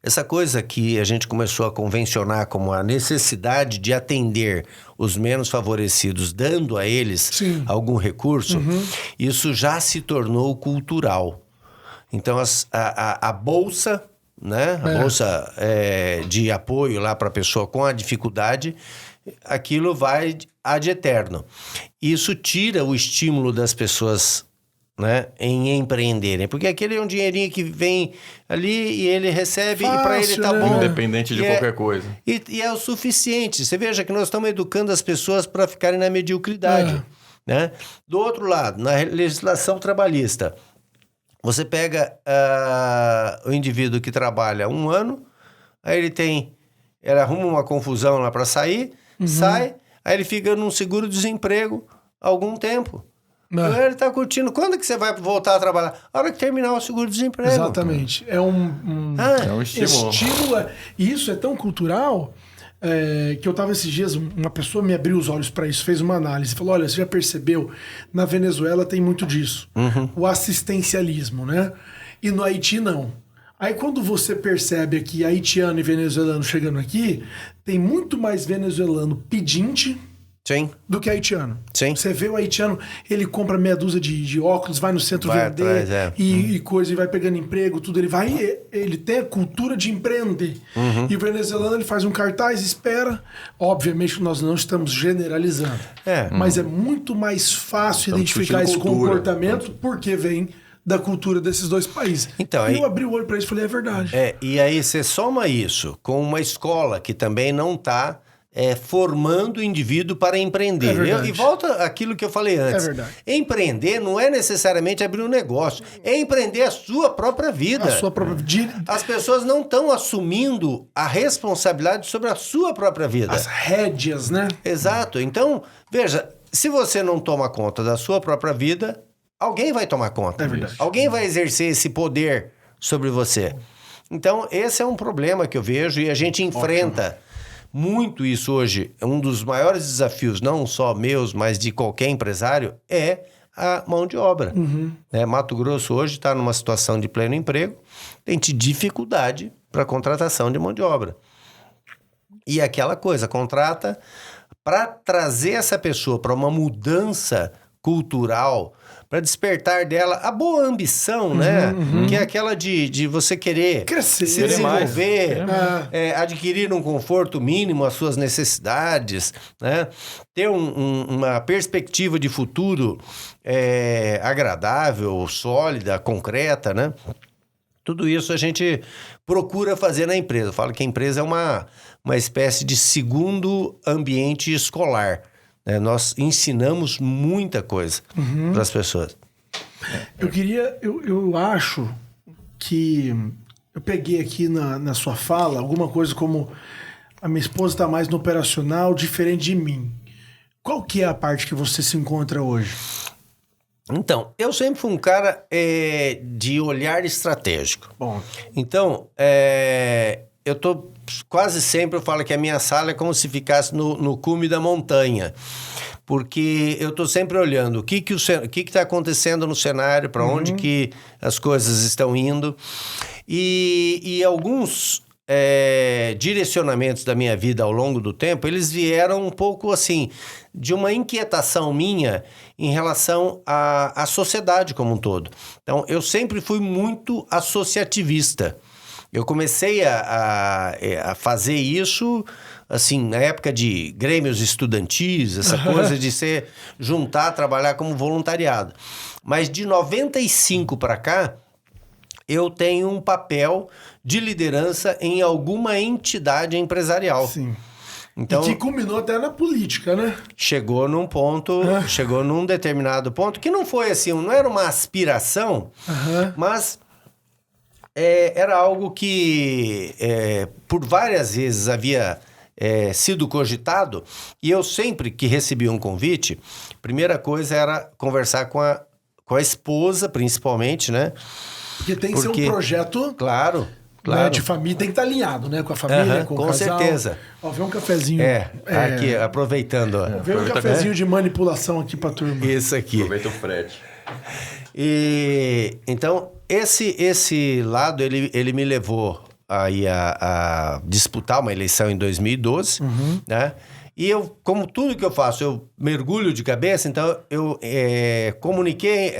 [SPEAKER 3] Essa coisa que a gente começou a convencionar como a necessidade de atender os menos favorecidos, dando a eles algum recurso, isso já se tornou cultural. Então, a bolsa, né? A bolsa de apoio lá para a pessoa com a dificuldade, aquilo vai ad eterno. Isso tira o estímulo das pessoas, né, em empreenderem, porque aquele é um dinheirinho que vem ali e ele recebe e para ele tá bom.
[SPEAKER 2] Independente de qualquer coisa.
[SPEAKER 3] E é o suficiente. Você veja que nós estamos educando as pessoas para ficarem na mediocridade. Né? Do outro lado, na legislação trabalhista, você pega o indivíduo que trabalha 1 ano, aí ele arruma uma confusão lá para sair, sai, aí ele fica num seguro-desemprego algum tempo. Ele tá curtindo. Quando que você vai voltar a trabalhar? A hora que terminar o seguro-desemprego.
[SPEAKER 1] Exatamente. É um estímulo. E isso é tão cultural que eu tava esses dias, uma pessoa me abriu os olhos para isso, fez uma análise, falou, olha, você já percebeu, na Venezuela tem muito disso. O assistencialismo, né? E no Haiti não. Aí quando você percebe aqui haitiano e venezuelano chegando aqui, tem muito mais venezuelano pedinte do que haitiano. Você vê o haitiano, ele compra meia dúzia de óculos, vai no centro vender
[SPEAKER 3] atrás,
[SPEAKER 1] e coisa, e vai pegando emprego, tudo. Ele tem a cultura de empreender. E o venezuelano, ele faz um cartaz, espera. Obviamente nós não estamos generalizando. Mas é muito mais fácil identificar esse comportamento porque vem da cultura desses dois países.
[SPEAKER 3] Então,
[SPEAKER 1] eu abri o olho para isso e falei, é verdade.
[SPEAKER 3] E aí você soma isso com uma escola que também não está formando o indivíduo para empreender. E volta aquilo que eu falei antes.
[SPEAKER 1] É verdade.
[SPEAKER 3] Empreender não é necessariamente abrir um negócio. É empreender a sua própria vida.
[SPEAKER 1] A sua própria vida.
[SPEAKER 3] As pessoas não estão assumindo a responsabilidade sobre a sua própria vida.
[SPEAKER 1] As rédeas, né?
[SPEAKER 3] Exato. Então, veja, se você não toma conta da sua própria vida, alguém vai tomar conta.
[SPEAKER 1] É verdade.
[SPEAKER 3] Alguém vai exercer esse poder sobre você. Então, esse é um problema que eu vejo e a gente enfrenta muito isso hoje. Um dos maiores desafios, não só meus, mas de qualquer empresário, é a mão de obra. Mato Grosso hoje está numa situação de pleno emprego, tem dificuldade para contratação de mão de obra. E aquela coisa, contrata para trazer essa pessoa para uma mudança cultural, para despertar dela a boa ambição, né? Que é aquela de você querer
[SPEAKER 1] crescer,
[SPEAKER 3] se desenvolver, adquirir um conforto mínimo às suas necessidades, né? Ter uma perspectiva de futuro agradável, sólida, concreta, né? Tudo isso a gente procura fazer na empresa. Eu falo que a empresa é uma espécie de segundo ambiente escolar. Nós ensinamos muita coisa para as pessoas.
[SPEAKER 1] Eu acho que eu peguei aqui na sua fala alguma coisa como a minha esposa está mais no operacional, diferente de mim. Qual que é a parte que você se encontra hoje?
[SPEAKER 3] Então, eu sempre fui um cara de olhar estratégico.
[SPEAKER 1] Bom.
[SPEAKER 3] Então, eu tô quase sempre eu falo que a minha sala é como se ficasse no cume da montanha, porque eu tô sempre olhando o que está acontecendo no cenário, para onde que as coisas estão indo, e alguns direcionamentos da minha vida ao longo do tempo, eles vieram um pouco assim, de uma inquietação minha em relação à sociedade como um todo. Então, eu sempre fui muito associativista. Eu comecei a fazer isso, assim, na época de grêmios estudantis, essa coisa de juntar, trabalhar como voluntariado. Mas de 95 para cá, eu tenho um papel de liderança em alguma entidade empresarial.
[SPEAKER 1] Sim.
[SPEAKER 3] Então,
[SPEAKER 1] e que culminou até na política, né?
[SPEAKER 3] Chegou num determinado ponto, que não foi assim, não era uma aspiração, mas era algo que por várias vezes havia sido cogitado, e eu sempre que recebi um convite, primeira coisa era conversar com a esposa, principalmente, né?
[SPEAKER 1] Porque tem que ser um projeto...
[SPEAKER 3] Claro.
[SPEAKER 1] Né, de família, tem que estar alinhado, né? Com a família, com o casal.
[SPEAKER 3] Com certeza.
[SPEAKER 1] Ó, vê um cafezinho.
[SPEAKER 3] Aqui, aproveitando.
[SPEAKER 1] Vê um cafezinho de manipulação aqui pra turma.
[SPEAKER 3] Isso aqui.
[SPEAKER 2] Aproveita o frete.
[SPEAKER 3] E então, esse lado, ele me levou aí a disputar uma eleição em 2012, né? E eu, como tudo que eu faço, eu mergulho de cabeça, então eu comuniquei,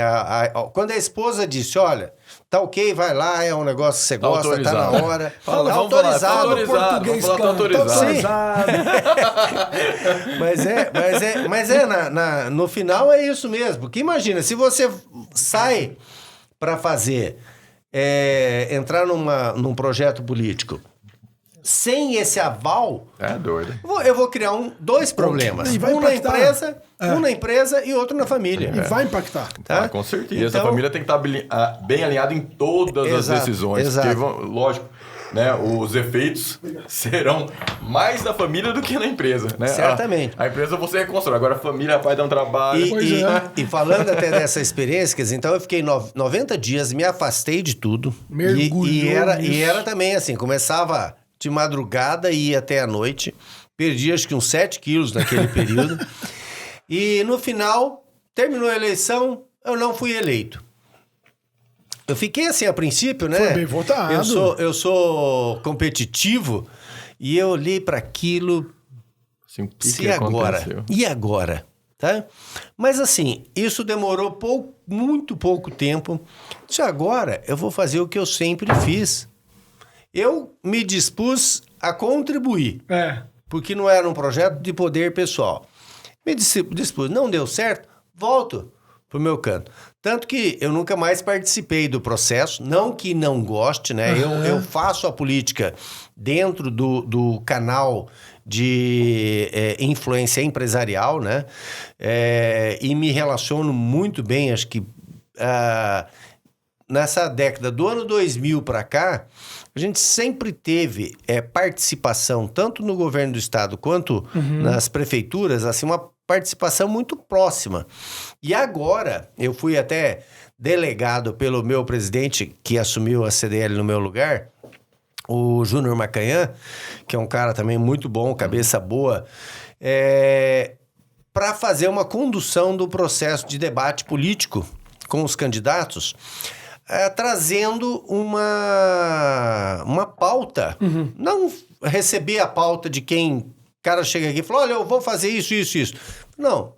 [SPEAKER 3] quando a esposa disse, olha, tá ok, vai lá, é um negócio que você gosta,
[SPEAKER 2] autorizado.
[SPEAKER 3] Tá na hora.
[SPEAKER 2] Fala,
[SPEAKER 3] tá
[SPEAKER 2] vamos falar,
[SPEAKER 3] autorizado.
[SPEAKER 1] Português,
[SPEAKER 2] vamos falar, tá autorizado.
[SPEAKER 3] Mas no final é isso mesmo. Porque imagina, se você sai para fazer, entrar num projeto político sem esse aval...
[SPEAKER 2] É doido.
[SPEAKER 3] Eu vou criar dois problemas. Um na empresa e outro na família.
[SPEAKER 1] E vai impactar.
[SPEAKER 3] Tá?
[SPEAKER 2] Com certeza.
[SPEAKER 3] Então,
[SPEAKER 2] a família tem que estar bem alinhada em todas as decisões.
[SPEAKER 3] Exato.
[SPEAKER 2] Porque, lógico, né, os efeitos serão mais da família do que na empresa. Né?
[SPEAKER 3] Certamente.
[SPEAKER 2] A empresa você reconstrói. Agora a família vai dar um trabalho.
[SPEAKER 3] E falando até dessa experiência, quer dizer, então eu fiquei 90 dias, me afastei de tudo. E era também assim, começava de madrugada e ia até a noite. Perdi acho que uns 7 quilos naquele período. E no final, terminou a eleição, eu não fui eleito. Eu fiquei assim a princípio, né?
[SPEAKER 1] Foi bem votado.
[SPEAKER 3] Eu sou competitivo e eu olhei para aquilo.
[SPEAKER 2] Assim,
[SPEAKER 3] E agora? Tá? Mas assim, isso demorou muito pouco tempo. Agora eu vou fazer o que eu sempre fiz. Eu me dispus a contribuir. Porque não era um projeto de poder pessoal. Me dispus, não deu certo, volto pro meu canto. Tanto que eu nunca mais participei do processo, não que não goste, né? Eu faço a política dentro do canal de influência empresarial, né? E me relaciono muito bem, acho que nessa década do ano 2000 para cá, a gente sempre teve participação, tanto no governo do estado quanto nas prefeituras, assim, uma participação muito próxima. E agora, eu fui até delegado pelo meu presidente, que assumiu a CDL no meu lugar, o Júnior Macanhã, que é um cara também muito bom, cabeça boa, para fazer uma condução do processo de debate político com os candidatos, trazendo uma pauta. Não receber a pauta de quem o cara chega aqui e fala, olha, eu vou fazer isso. Não.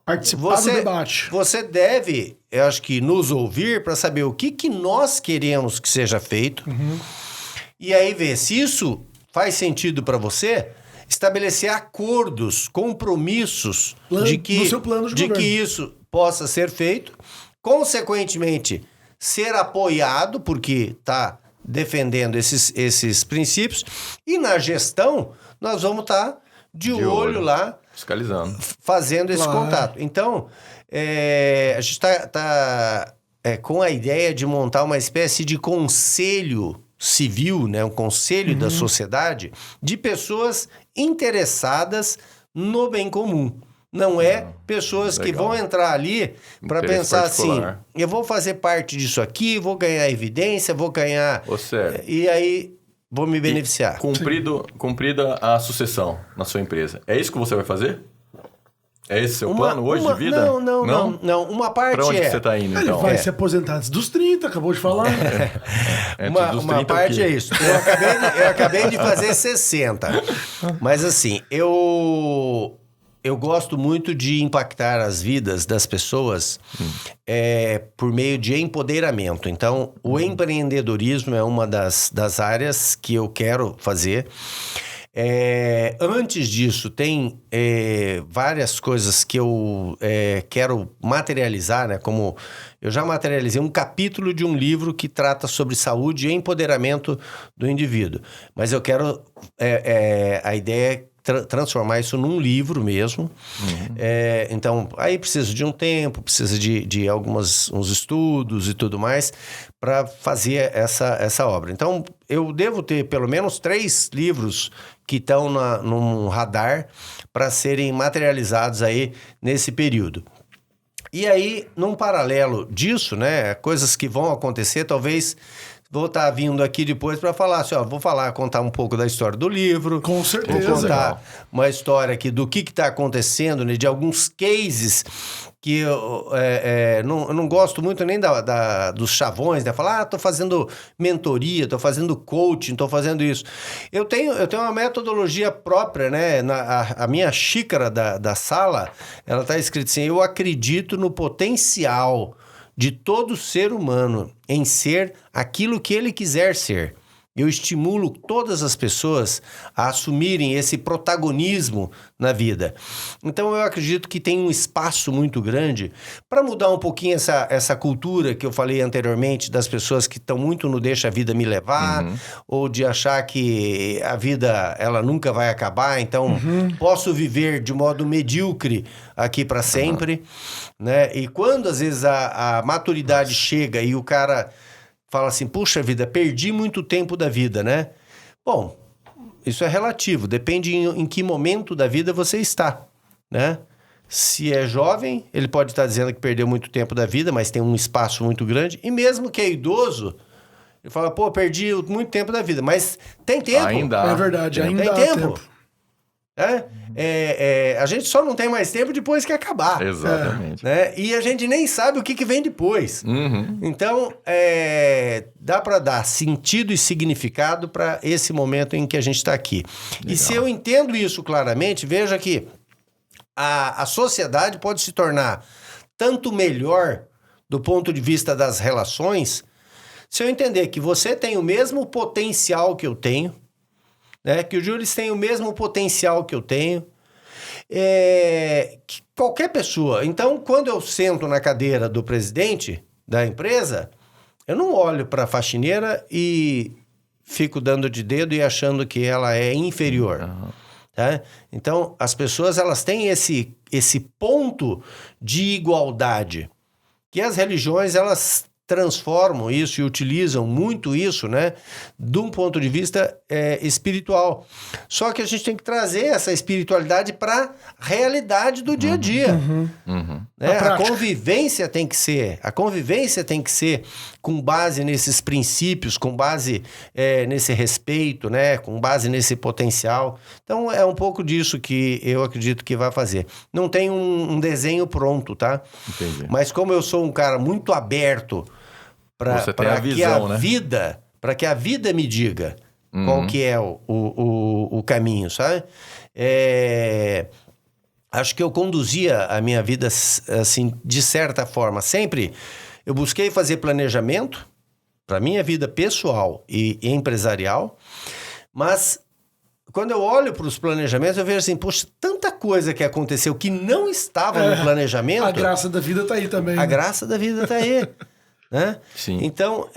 [SPEAKER 1] Participar do debate.
[SPEAKER 3] Você deve, eu acho que, nos ouvir para saber o que nós queremos que seja feito. E aí ver se isso faz sentido para você, estabelecer acordos, compromissos
[SPEAKER 1] no seu plano de governo.
[SPEAKER 3] que isso possa ser feito. Consequentemente, ser apoiado, porque está defendendo esses princípios. E na gestão, nós vamos estar de olho lá,
[SPEAKER 2] fiscalizando,
[SPEAKER 3] fazendo esse contato. Então, a gente está com a ideia de montar uma espécie de conselho civil, né? Um conselho da sociedade de pessoas interessadas no bem comum. Não pessoas que vão entrar ali para pensar particular. Assim, eu vou fazer parte disso aqui, vou ganhar evidência, vou ganhar... e aí vou me beneficiar.
[SPEAKER 2] Cumprida a sucessão na sua empresa. É isso que você vai fazer? É esse seu plano hoje de vida?
[SPEAKER 3] Não. Uma parte
[SPEAKER 2] pra onde que você está indo, então?
[SPEAKER 1] Ele vai se aposentar antes dos 30, acabou de falar.
[SPEAKER 3] Uma parte é isso. Eu acabei de fazer 60. Mas assim, eu gosto muito de impactar as vidas das pessoas por meio de empoderamento. Então, o empreendedorismo é uma das áreas que eu quero fazer. Antes disso, tem várias coisas que eu quero materializar, né? Como eu já materializei um capítulo de um livro que trata sobre saúde e empoderamento do indivíduo. Mas eu quero... a ideia é transformar isso num livro mesmo. Então, aí precisa de um tempo, precisa de uns estudos e tudo mais para fazer essa obra. Então, eu devo ter pelo menos 3 livros que estão num radar para serem materializados aí nesse período. E aí, num paralelo disso, né, coisas que vão acontecer, talvez vou estar vindo aqui depois para falar assim, vou contar um pouco da história do livro.
[SPEAKER 1] Com certeza.
[SPEAKER 3] Vou contar uma história aqui do que está acontecendo, né, de alguns cases que eu não gosto muito nem dos chavões, né? Falar, estou fazendo mentoria, estou fazendo coaching, estou fazendo isso. Eu tenho uma metodologia própria, né? A minha xícara da sala, ela está escrita assim, eu acredito no potencial de todo ser humano em ser aquilo que ele quiser ser. Eu estimulo todas as pessoas a assumirem esse protagonismo na vida. Então, eu acredito que tem um espaço muito grande para mudar um pouquinho essa cultura que eu falei anteriormente, das pessoas que estão muito no deixa a vida me levar, ou de achar que a vida ela nunca vai acabar, então posso viver de modo medíocre aqui para sempre. Né? E quando, às vezes, a maturidade chega e o cara fala assim, puxa vida, perdi muito tempo da vida, né? Bom, isso é relativo, depende em que momento da vida você está, né? Se é jovem, ele pode estar dizendo que perdeu muito tempo da vida, mas tem um espaço muito grande. E mesmo que é idoso, ele fala, perdi muito tempo da vida, mas tem tempo.
[SPEAKER 2] Ainda.
[SPEAKER 1] É verdade, ainda
[SPEAKER 3] tem
[SPEAKER 1] há
[SPEAKER 3] tempo. A gente só não tem mais tempo depois que acabar.
[SPEAKER 2] Exatamente.
[SPEAKER 3] Né? E a gente nem sabe o que vem depois. Então, dá para dar sentido e significado para esse momento em que a gente está aqui. Legal. E se eu entendo isso claramente, veja que a sociedade pode se tornar tanto melhor do ponto de vista das relações, se eu entender que você tem o mesmo potencial que eu tenho, né? Que o Júlio tem o mesmo potencial que eu tenho, que qualquer pessoa. Então, quando eu sento na cadeira do presidente da empresa, eu não olho para a faxineira e fico dando de dedo e achando que ela é inferior. Tá? Então, as pessoas elas têm esse ponto de igualdade, que as religiões elas transformam isso e utilizam muito isso, né, de um ponto de vista espiritual. Só que a gente tem que trazer essa espiritualidade para a realidade do dia a dia. Né? A convivência tem que ser com base nesses princípios, com base nesse respeito, né, com base nesse potencial. Então, é um pouco disso que eu acredito que vai fazer. Não tem um desenho pronto, tá?
[SPEAKER 2] Entendi.
[SPEAKER 3] Mas como eu sou um cara muito aberto para que a vida me diga qual que é o caminho, sabe? Acho que eu conduzia a minha vida assim, de certa forma. Sempre eu busquei fazer planejamento para minha vida pessoal e empresarial, mas quando eu olho para os planejamentos, eu vejo assim, poxa, tanta coisa que aconteceu que não estava no planejamento.
[SPEAKER 1] A graça da vida está aí também.
[SPEAKER 3] A graça da vida está aí. Né?
[SPEAKER 2] Sim.
[SPEAKER 3] Então,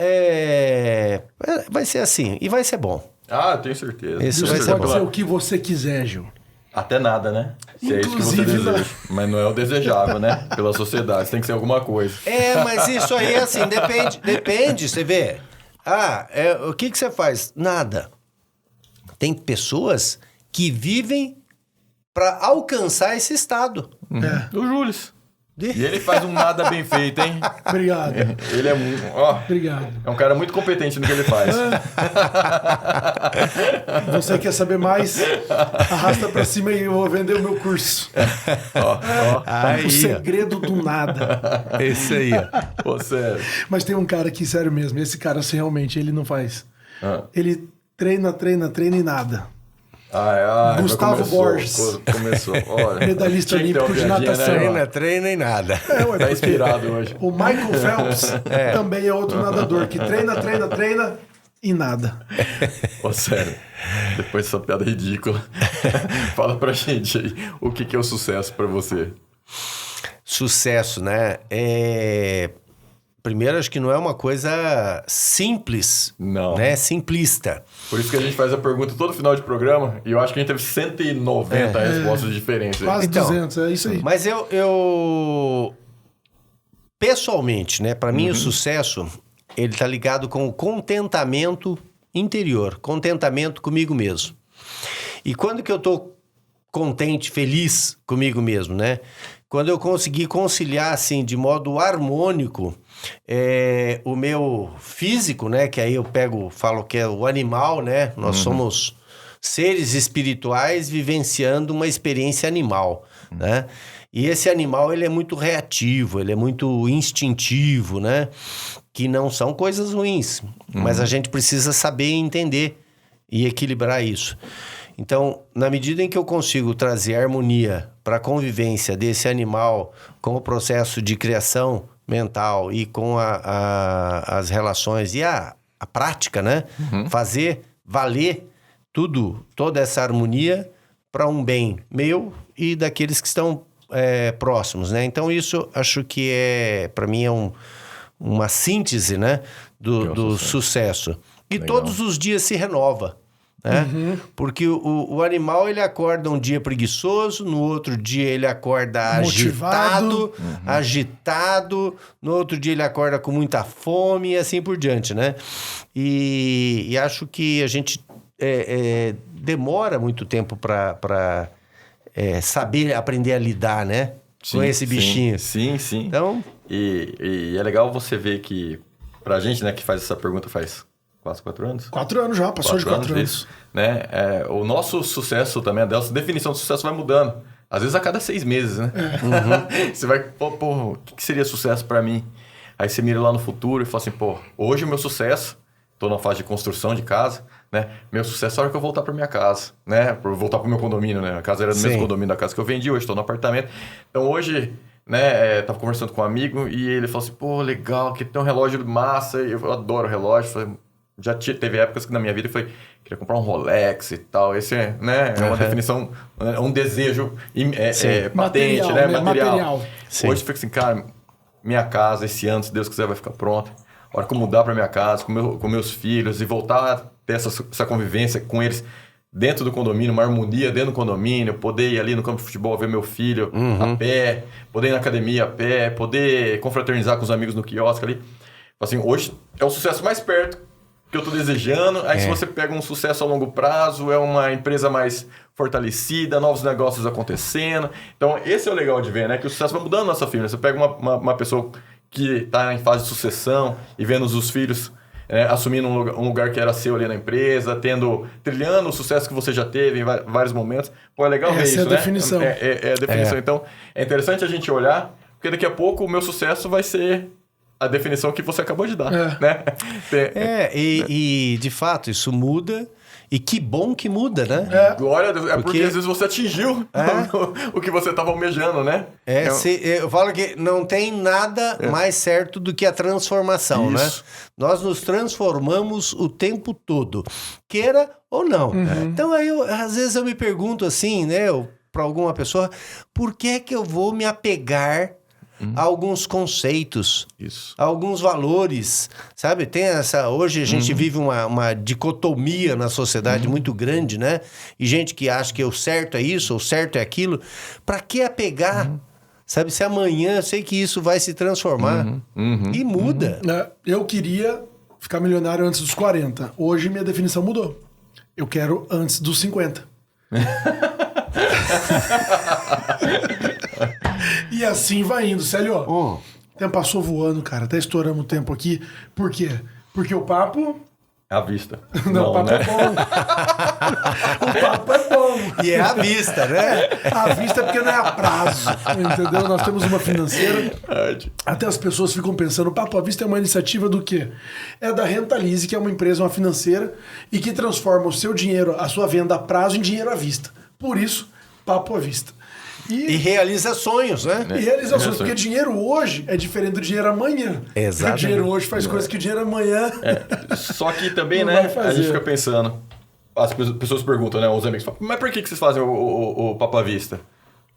[SPEAKER 3] vai ser assim. E vai ser bom.
[SPEAKER 2] Ah, eu tenho certeza.
[SPEAKER 3] Isso
[SPEAKER 1] Você
[SPEAKER 3] vai ser
[SPEAKER 1] pode
[SPEAKER 3] bom.
[SPEAKER 1] ser o que você quiser, Gil.
[SPEAKER 2] Até nada, né? Se é isso que você
[SPEAKER 1] Inclusive,
[SPEAKER 2] deseja. Mas não é o desejável, né? Pela sociedade. Tem que ser alguma coisa.
[SPEAKER 3] Mas isso aí, assim, depende, você vê. O que você faz? Nada. Tem pessoas que vivem para alcançar esse estado.
[SPEAKER 2] O Júlio. E ele faz um nada bem feito, hein?
[SPEAKER 1] Obrigado.
[SPEAKER 2] Ele
[SPEAKER 1] Obrigado.
[SPEAKER 2] É um cara muito competente no que ele faz.
[SPEAKER 1] Você quer saber mais? Arrasta pra cima e eu vou vender o meu curso. O segredo do nada.
[SPEAKER 3] Isso aí.
[SPEAKER 2] Sério.
[SPEAKER 1] Mas tem um cara aqui, sério mesmo. Esse cara, assim, realmente, ele não faz. Ele treina e nada. Gustavo Borges.
[SPEAKER 2] Começou. Olha,
[SPEAKER 1] medalhista olímpico de natação.
[SPEAKER 3] Treina e nada.
[SPEAKER 2] Tá inspirado hoje.
[SPEAKER 1] O Michael Phelps também é outro nadador que treina e nada.
[SPEAKER 2] Sério. Depois dessa piada ridícula, fala pra gente aí o que é o sucesso pra você.
[SPEAKER 3] Sucesso, né? Primeiro, acho que não é uma coisa simples,
[SPEAKER 2] Não.
[SPEAKER 3] né? Simplista.
[SPEAKER 2] Por isso que a gente faz a pergunta todo final de programa e eu acho que a gente teve 190 respostas diferentes.
[SPEAKER 1] Quase
[SPEAKER 3] Então,
[SPEAKER 1] 200, é isso aí.
[SPEAKER 3] Mas eu pessoalmente, né? Para mim, o sucesso, ele tá ligado com o contentamento interior, contentamento comigo mesmo. E quando que eu tô contente, feliz comigo mesmo, né? Quando eu consegui conciliar, assim, de modo harmônico, o meu físico, né? Que aí eu falo que é o animal, né? Nós somos seres espirituais vivenciando uma experiência animal, né? E esse animal, ele é muito reativo, ele é muito instintivo, né? Que não são coisas ruins, mas a gente precisa saber entender e equilibrar isso. Então, na medida em que eu consigo trazer harmonia para a convivência desse animal com o processo de criação mental e com as relações e a prática, né? Fazer valer toda essa harmonia para um bem meu e daqueles que estão próximos, né? Então, isso acho que para mim é uma síntese, né? Do sucesso. E
[SPEAKER 2] Legal.
[SPEAKER 3] todos os dias se renova. Né? Porque o animal, ele acorda um dia preguiçoso, no outro dia ele acorda
[SPEAKER 1] Motivado.
[SPEAKER 3] agitado, no outro dia ele acorda com muita fome e assim por diante, né? E acho que a gente demora muito tempo para saber aprender a lidar, né? Com esse bichinho.
[SPEAKER 2] Sim.
[SPEAKER 3] Então...
[SPEAKER 2] E é legal você ver que, pra gente, né, que faz essa pergunta faz quase 4 anos.
[SPEAKER 1] 4 anos já, passou de 4 anos.
[SPEAKER 2] Isso, né? O nosso sucesso também, a nossa definição de sucesso vai mudando. Às vezes a cada 6 meses, né? Você vai, o que seria sucesso pra mim? Aí você mira lá no futuro e fala assim, hoje o meu sucesso, tô na fase de construção de casa, né? Meu sucesso é a hora que eu voltar pra minha casa, né? Pra eu voltar pro meu condomínio, né? A casa era do mesmo condomínio da casa que eu vendi, hoje tô no apartamento. Então hoje... né, tava conversando com um amigo e ele falou assim, legal, que tem um relógio massa, eu adoro relógio, já teve épocas que na minha vida eu falei, queria comprar um Rolex e tal, esse é uma definição, um desejo patente,
[SPEAKER 1] material,
[SPEAKER 2] né,
[SPEAKER 1] né? Material.
[SPEAKER 2] Hoje eu fico assim, cara, minha casa esse ano, se Deus quiser, vai ficar pronta, a hora que eu mudar pra minha casa, com meus filhos e voltar a ter essa convivência com eles, dentro do condomínio, uma harmonia dentro do condomínio, poder ir ali no campo de futebol ver meu filho a pé, poder ir na academia a pé, poder confraternizar com os amigos no quiosque ali. Assim, hoje é o sucesso mais perto que eu tô desejando. Aí se você pega um sucesso a longo prazo, é uma empresa mais fortalecida, novos negócios acontecendo. Então esse é o legal de ver, né? Que o sucesso vai mudando na nossa família. Você pega uma pessoa que tá em fase de sucessão e vendo os filhos... assumindo um lugar que era seu ali na empresa, trilhando o sucesso que você já teve em vários momentos. É legal ver isso,
[SPEAKER 1] essa é a definição.
[SPEAKER 2] É a definição. Então, é interessante a gente olhar, porque daqui a pouco o meu sucesso vai ser a definição que você acabou de dar, né?
[SPEAKER 3] E de fato, isso muda. E que bom que muda, né?
[SPEAKER 2] Glória a Deus. Porque às vezes você atingiu o que você estava almejando, né?
[SPEAKER 3] Eu falo que não tem nada mais certo do que a transformação, né? Nós nos transformamos o tempo todo, queira ou não. Então, aí às vezes eu me pergunto assim, né? Para alguma pessoa, por que eu vou me apegar a alguns conceitos, a alguns valores, sabe? Tem hoje a gente vive uma dicotomia na sociedade muito grande, né? E gente que acha que o certo é isso, o certo é aquilo. Para que apegar? Sabe? Se amanhã eu sei que isso vai se transformar e muda.
[SPEAKER 1] Eu queria ficar milionário antes dos 40. Hoje minha definição mudou. Eu quero antes dos 50. E assim vai indo, Célio. O tempo passou voando, cara. Até estouramos o tempo aqui. Por quê? Porque o papo...
[SPEAKER 2] À vista.
[SPEAKER 1] Não, o papo é bom. O papo é bom.
[SPEAKER 3] E é à vista, né?
[SPEAKER 1] À vista porque não é a prazo. Entendeu? Nós temos uma financeira. Até as pessoas ficam pensando, o Papo à Vista é uma iniciativa do quê? É da Rentalize, que é uma empresa, uma financeira, e que transforma o seu dinheiro, a sua venda a prazo, em dinheiro à vista. Por isso, Papo à Vista.
[SPEAKER 3] E realiza sonhos, né?
[SPEAKER 1] E realiza sonhos, porque dinheiro hoje é diferente do dinheiro amanhã.
[SPEAKER 3] Exato.
[SPEAKER 1] O dinheiro hoje faz coisas que o dinheiro amanhã...
[SPEAKER 2] Só que também, né, a gente fica pensando... As pessoas perguntam, né, os amigos falam, mas por que vocês fazem o Papo à Vista?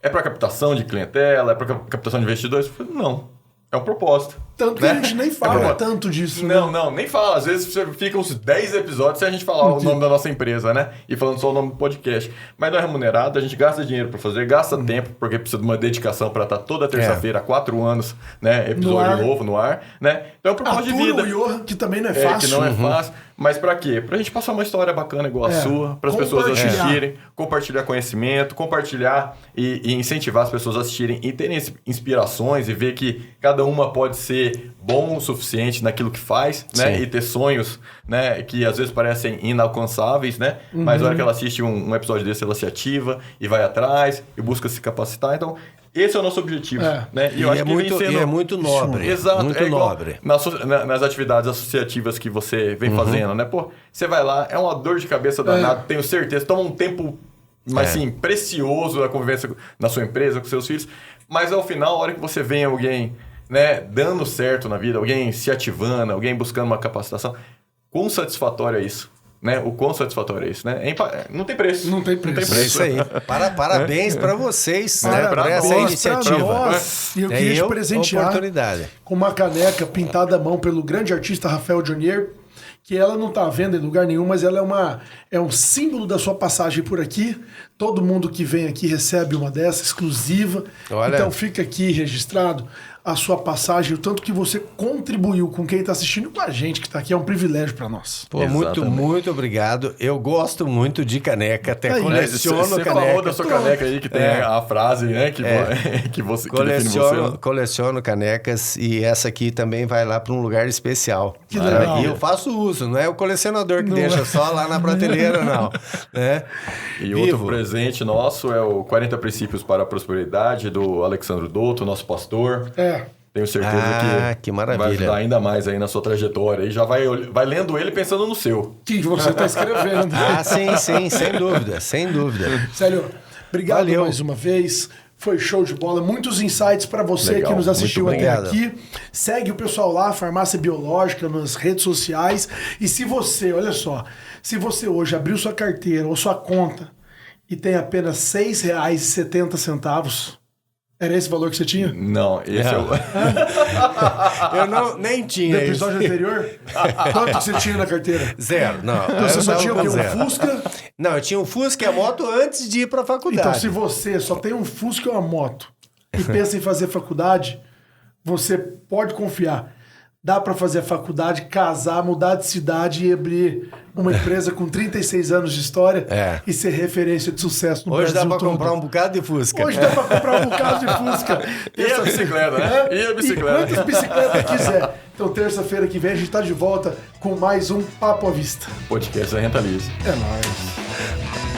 [SPEAKER 2] É para captação de clientela? É para captação de investidores? Não. É um propósito.
[SPEAKER 1] Tanto que a gente nem fala tanto disso.
[SPEAKER 2] Não, nem fala. Às vezes você fica uns 10 episódios sem a gente falar o nome da nossa empresa, né? E falando só o nome do podcast. Mas não é remunerado, a gente gasta dinheiro pra fazer, gasta tempo, porque precisa de uma dedicação pra estar toda terça-feira, há 4 anos, né? Episódio novo no ar, né? Então é um propósito de vida.
[SPEAKER 1] O Johan, que também não é fácil.
[SPEAKER 2] Que não é fácil. Mas pra quê? Pra gente passar uma história bacana igual a sua, para as pessoas assistirem, compartilhar conhecimento, compartilhar e incentivar as pessoas a assistirem e terem inspirações e ver que cada uma pode ser bom o suficiente naquilo que faz, né? E ter sonhos, né? Que às vezes parecem inalcançáveis, né? Mas na hora que ela assiste um episódio desse, ela se ativa e vai atrás e busca se capacitar. Então, esse é o nosso objetivo, né?
[SPEAKER 3] E é muito nobre.
[SPEAKER 2] Exato.
[SPEAKER 3] Muito nobre.
[SPEAKER 2] Nas atividades associativas que você vem fazendo, né? Pô, você vai lá, é uma dor de cabeça danada, tenho certeza. Toma um tempo, mas assim, precioso na convivência na sua empresa, com seus filhos. Mas ao final, a hora que você vê alguém, né, dando certo na vida, alguém se ativando, alguém buscando uma capacitação, quão satisfatório é isso? Né? O quão satisfatório é isso, né? Não tem preço.
[SPEAKER 1] Não tem preço.
[SPEAKER 3] É isso aí. Parabéns para vocês, né? Por essa iniciativa.
[SPEAKER 1] E eu queria te presentear com uma caneca pintada à mão pelo grande artista Rafael Jonier, que ela não está à venda em lugar nenhum, mas ela é um símbolo da sua passagem por aqui. Todo mundo que vem aqui recebe uma dessa, exclusiva.
[SPEAKER 3] Olha.
[SPEAKER 1] Então fica aqui registrado a sua passagem, o tanto que você contribuiu com quem está assistindo, com a gente que está aqui, é um privilégio para nós.
[SPEAKER 3] Pô, muito obrigado. Eu gosto muito de caneca, até coleciono
[SPEAKER 2] você
[SPEAKER 3] caneca.
[SPEAKER 2] Você falou da sua caneca aí, que tem a frase, né, que você
[SPEAKER 3] coleciono canecas e essa aqui também vai lá para um lugar especial.
[SPEAKER 1] Que legal.
[SPEAKER 3] E eu faço uso, não é o colecionador que deixa só lá na prateleira, não. Né?
[SPEAKER 2] E outro presente nosso é o 40 Princípios para a Prosperidade, do Alexandre Douto, nosso pastor. Tenho certeza que
[SPEAKER 3] maravilha.
[SPEAKER 2] Vai ajudar ainda mais aí na sua trajetória. E já vai lendo ele pensando no seu.
[SPEAKER 1] Que você está escrevendo.
[SPEAKER 3] Sim, sem dúvida.
[SPEAKER 1] Célio, obrigado mais uma vez. Foi show de bola. Muitos insights para você que nos assistiu até aqui. Segue o pessoal lá, Farmácia Biológica, nas redes sociais. E se você, olha só, se você hoje abriu sua carteira ou sua conta e tem apenas R$ 6,70... Era esse o valor que você tinha?
[SPEAKER 2] Não, esse é o...
[SPEAKER 3] Eu nem tinha.
[SPEAKER 1] No episódio anterior? Quanto você tinha na carteira?
[SPEAKER 3] 0, não.
[SPEAKER 1] Então você só tinha o quê? Um Fusca?
[SPEAKER 3] Não, eu tinha um Fusca e a moto antes de ir pra faculdade.
[SPEAKER 1] Então, se você só tem um Fusca e uma moto e pensa em fazer faculdade, você pode confiar. Dá para fazer a faculdade, casar, mudar de cidade e abrir uma empresa com 36 anos de história e ser referência de sucesso no
[SPEAKER 3] Brasil.
[SPEAKER 1] Hoje
[SPEAKER 3] dá para comprar um bocado de Fusca.
[SPEAKER 1] Hoje dá para comprar um bocado de Fusca.
[SPEAKER 2] E a bicicleta, né?
[SPEAKER 1] E quantas bicicletas quiser. Então, terça-feira que vem, a gente tá de volta com mais um Papo à Vista.
[SPEAKER 2] Podcast da Rentalize.
[SPEAKER 1] É nóis.